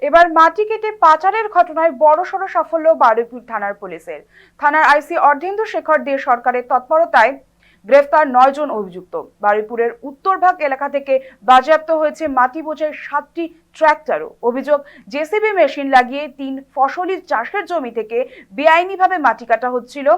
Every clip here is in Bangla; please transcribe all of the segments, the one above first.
এবার মাটি কেটে পাচারের ঘটনায় বড়সড় সাফল্য বারুইপুর থানার পুলিশের। থানার আইসি অর্ধেন্দু শেখর দে সরকারের তৎপরতায় গ্রেফতার 9 জন অভিযুক্ত। বারুইপুরের উত্তরভাগ এলাকা থেকে বাজেয়াপ্ত হয়েছে মাটি বোঝাই 7টি ট্রাক্টরও। অভিযোগ, জেসিবি মেশিন লাগিয়ে 3 ফসলি চাষের জমি থেকে বেআইনিভাবে মাটি কাটা হচ্ছিল।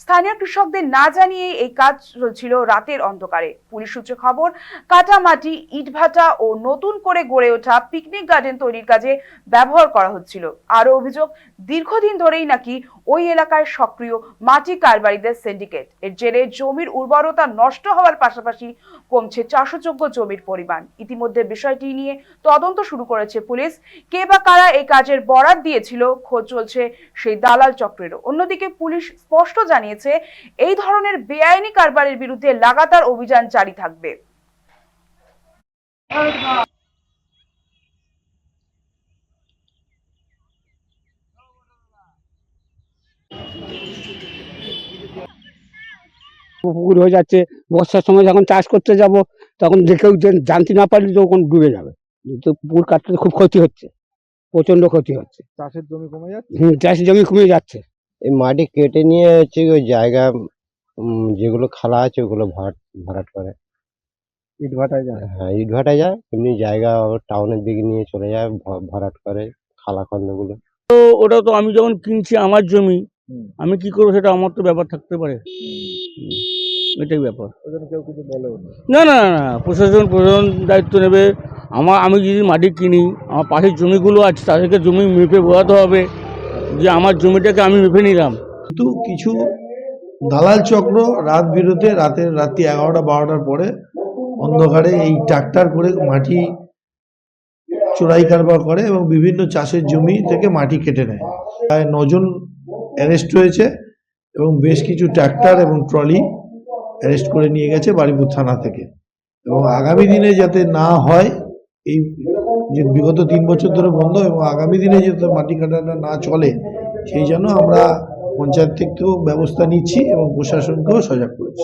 স্থানীয় কৃষকদের না জানিয়ে এই কাজ চলছিল রাতের অন্ধকারে। পুলিশ সূত্রে খবর, কাটা মাটি ইটভাটা ও নতুন করে গড়ে ওঠা পিকনিক গার্ডেন তৈরির কাজে ব্যবহার করা হচ্ছিল। আরও অভিযোগ, দীর্ঘদিন ধরেই নাকি ওই এলাকায় সক্রিয় মাটি কারবারিদের সিন্ডিকেট। এর জেরে জমির উর্বরতা নষ্ট হওয়ার পাশাপাশি কমছে চাষযোগ্য জমির পরিমাণ। ইতিমধ্যে বিষয়টি নিয়ে তদন্ত শুরু করেছে পুলিশ। কে বা কারা এই কাজের বরাত দিয়েছিল, খোঁজ চলছে সেই দালাল চক্রেরও। অন্যদিকে পুলিশ স্পষ্ট জানিয়েছে, এই ধরনের বেআইনি কারবারের বিরুদ্ধে লাগাতার অভিযান জারি থাকবে। পুকুর হয়ে যাচ্ছে। বর্ষার সময় যখন চাষ করতে যাব তখন দেখেও জানতে না পারলে তখন ডুবে যাবে। তো পুকুর কাটতে খুব ক্ষতি হচ্ছে, প্রচন্ড ক্ষতি হচ্ছে। চাষের জমি কমে যাচ্ছে। চাষের জমি কমে যাচ্ছে। এই মাটি কেটে নিয়ে হচ্ছে ওই জায়গা যেগুলো খালা আছে ওগুলো ভরাট করে। ইট ভাটায় যায়। হ্যাঁ, ইট ভাটায় যায়, এমনি জায়গা টাউনের দিকে নিয়ে চলে যায়, ভরাট করে খালা খন্দগুলো। তো ওটা তো আমি যখন কিনছি আমার জমি, হুম। আমি কি করবো সেটা আমার তো ব্যাপার থাকতে পারে। এটাই ব্যাপার। ওই জন্য কেউ কিছু বলেও না। না না না না, প্রশাসন দায়িত্ব নেবে। আমি যদি মাটি কিনি, আমার পাশের জমিগুলো আছে তাদেরকে জমি মেপে বোঝাতে হবে যে আমার জমিটাকে আমি মেপে নিলাম। কিন্তু কিছু দালাল চক্র রাত্রি 11টা-12টার পরে অন্ধকারে এই ট্রাক্টর করে মাটি চোরাই কারবার করে এবং বিভিন্ন চাষের জমি থেকে মাটি কেটে নেয়। প্রায় 9 জন অ্যারেস্ট হয়েছে এবং বেশ কিছু ট্রাক্টর এবং ট্রলি অ্যারেস্ট করে নিয়ে গেছে বারুইপুর থানা থেকে। এবং আগামী দিনে যাতে না হয়, এই যে বিগত 3 বছর ধরে বন্ধ, এবং আগামী দিনে যাতে মাটি কাটাটা না চলে সেই জন্য আমরা পঞ্চায়েত থেকেও ব্যবস্থা নিচ্ছি এবং প্রশাসনকেও সজাগ করেছি।